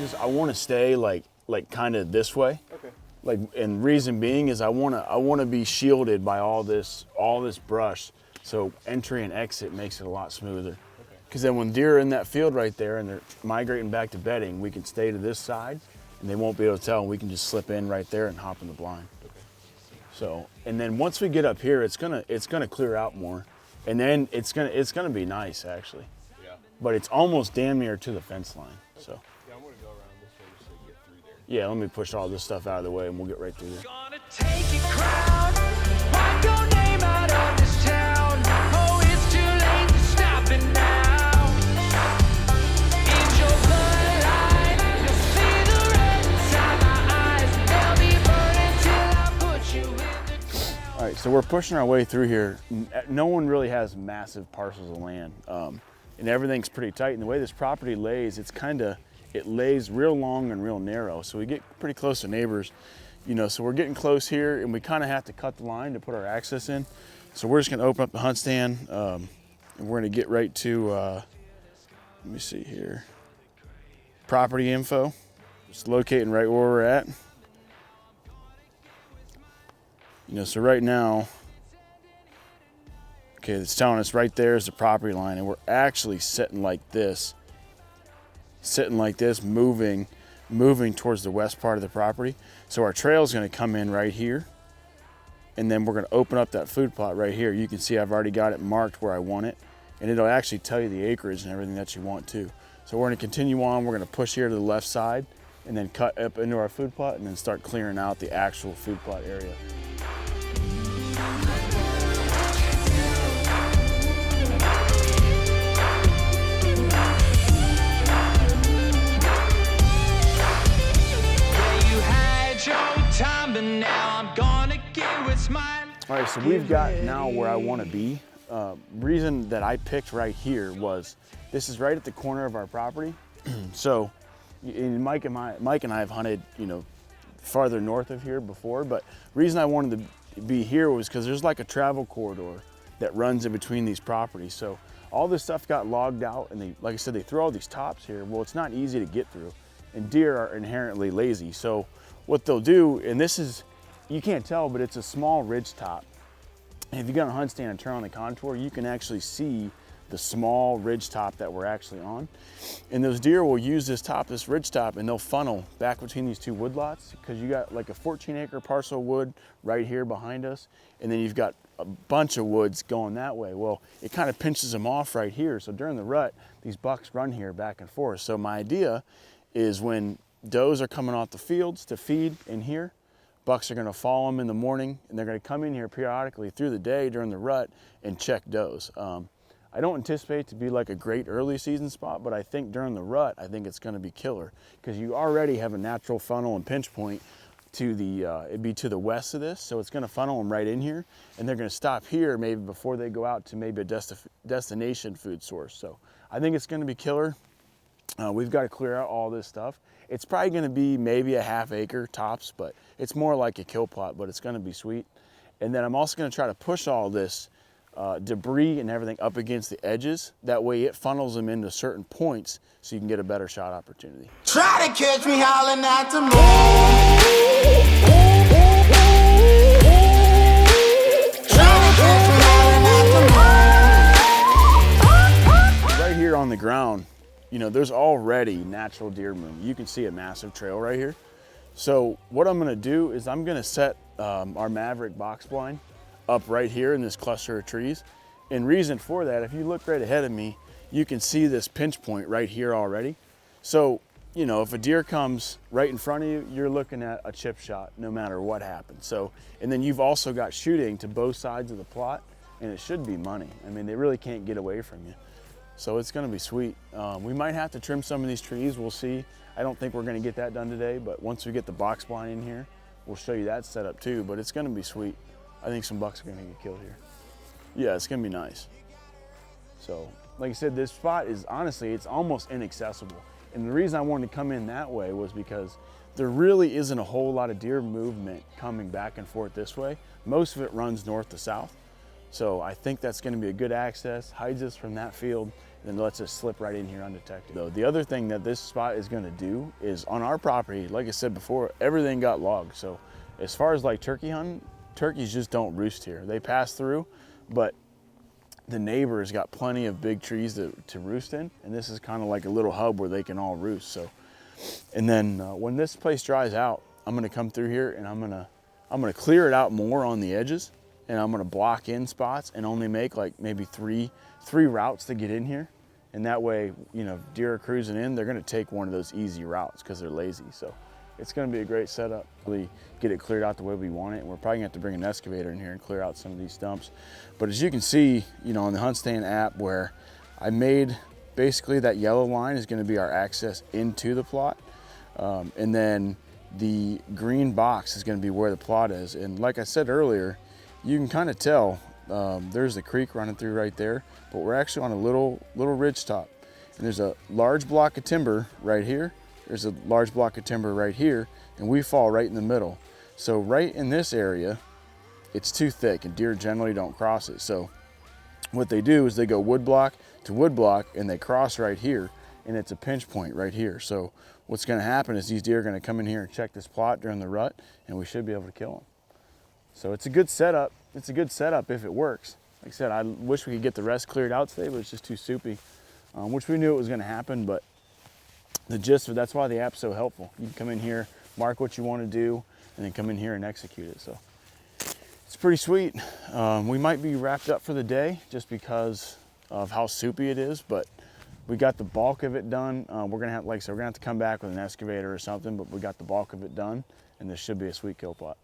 edges, I want to stay like kind of this way. Okay. Like, and reason being is I want to be shielded by all this brush, so entry and exit makes it a lot smoother. Because then when deer are in that field right there and they're migrating back to bedding, we can stay to this side and they won't be able to tell, and we can just slip in right there and hop in the blind. Okay. So, and then once we get up here, it's gonna clear out more, and then it's gonna be nice actually. Yeah. But it's almost damn near to the fence line. So. Yeah, I'm gonna go around this way just to get through there. Yeah, let me push all this stuff out of the way and we'll get right through there. Gonna take your crown, wipe your name out of this town. Oh, it's too late to stop it now. In your bloodline, you'll see the red inside my eyes. They'll be burning till I put you in the ground. All right, so we're pushing our way through here. No one really has massive parcels of land, and everything's pretty tight. And the way this property lays, it lays real long and real narrow. So we get pretty close to neighbors, you know, so we're getting close here and we kind of have to cut the line to put our access in. So we're just gonna open up the HuntStand and we're gonna get right to, let me see here, property info. It's locating right where we're at. You know, so right now, okay, it's telling us right there is the property line, and we're actually sitting like this, moving towards the west part of the property. So our trail is going to come in right here, and then we're going to open up that food plot right here. You can see I've already got it marked where I want it, and it'll actually tell you the acreage and everything that you want to. So we're going to continue on. We're going to push here to the left side, and then cut up into our food plot, and then start clearing out the actual food plot area. Time, but now I'm gonna get what's mine. All right, so we've got now where I want to be. Reason that I picked right here was this is right at the corner of our property. So Mike and I have hunted, you know, farther north of here before, but reason I wanted to be here was because there's like a travel corridor that runs in between these properties. So all this stuff got logged out, and they, like I said, they threw all these tops here. Well, it's not easy to get through, and deer are inherently lazy. So what they'll do, and this is, you can't tell, but it's a small ridge top. And if you go on HuntStand and turn on the contour, you can actually see the small ridge top that we're actually on. And those deer will use this ridge top, and they'll funnel back between these two woodlots, because you got like a 14-acre parcel of wood right here behind us, and then you've got a bunch of woods going that way. Well, it kind of pinches them off right here. So during the rut, these bucks run here back and forth. So my idea is when does are coming off the fields to feed in here, bucks are going to follow them in the morning, and they're going to come in here periodically through the day during the rut and check does. I don't anticipate it to be like a great early season spot, but I think during the rut, I think it's going to be killer, because you already have a natural funnel and pinch point to the, it'd be to the west of this, so it's going to funnel them right in here, and they're going to stop here maybe before they go out to maybe a destination food source. So I think it's going to be killer. We've got to clear out all this stuff. It's probably going to be maybe a ½ acre tops, but it's more like a kill plot, but it's going to be sweet. And then I'm also going to try to push all this debris and everything up against the edges. That way it funnels them into certain points so you can get a better shot opportunity. Try to catch me howling at the moon. Right here on the ground, you know, there's already natural deer movement. You can see a massive trail right here. So what I'm gonna do is I'm gonna set our Maverick box blind up right here in this cluster of trees. And reason for that, if you look right ahead of me, you can see this pinch point right here already. So, you know, if a deer comes right in front of you, you're looking at a chip shot no matter what happens. So, and then you've also got shooting to both sides of the plot, and it should be money. I mean, they really can't get away from you. So it's gonna be sweet. We might have to trim some of these trees, we'll see. I don't think we're gonna get that done today, but once we get the box blind in here, we'll show you that setup too, but it's gonna be sweet. I think some bucks are gonna get killed here. Yeah, it's gonna be nice. So, like I said, this spot is honestly, it's almost inaccessible. And the reason I wanted to come in that way was because there really isn't a whole lot of deer movement coming back and forth this way. Most of it runs north to south. So I think that's gonna be a good access, hides us from that field, and lets us slip right in here undetected. Though the other thing that this spot is gonna do is on our property, like I said before, everything got logged. So as far as like turkey hunting, turkeys just don't roost here. They pass through, but the neighbors got plenty of big trees to roost in, and this is kind of like a little hub where they can all roost. So, and then when this place dries out, I'm gonna come through here and I'm gonna clear it out more on the edges, and I'm gonna block in spots and only make like maybe three routes to get in here. And that way, you know, deer are cruising in, they're gonna take one of those easy routes because they're lazy. So it's gonna be a great setup. Really get it cleared out the way we want it. And we're probably gonna have to bring an excavator in here and clear out some of these stumps. But as you can see, you know, on the HuntStand app, where I made basically that yellow line is gonna be our access into the plot. And then the green box is gonna be where the plot is. And like I said earlier, you can kind of tell there's the creek running through right there, but we're actually on a little ridge top. And there's a large block of timber right here. There's a large block of timber right here, and we fall right in the middle. So right in this area, it's too thick and deer generally don't cross it. So what they do is they go wood block to wood block and they cross right here, and it's a pinch point right here. So what's gonna happen is these deer are gonna come in here and check this plot during the rut, and we should be able to kill them. So it's a good setup. It's a good setup if it works. Like I said, I wish we could get the rest cleared out today, but it's just too soupy, which we knew it was gonna happen, but the gist of that's why the app's so helpful. You can come in here, mark what you wanna do, and then come in here and execute it. So it's pretty sweet. We might be wrapped up for the day just because of how soupy it is, but we got the bulk of it done. We're gonna have, like I said, we're gonna have to come back with an excavator or something, but we got the bulk of it done, and this should be a sweet kill plot.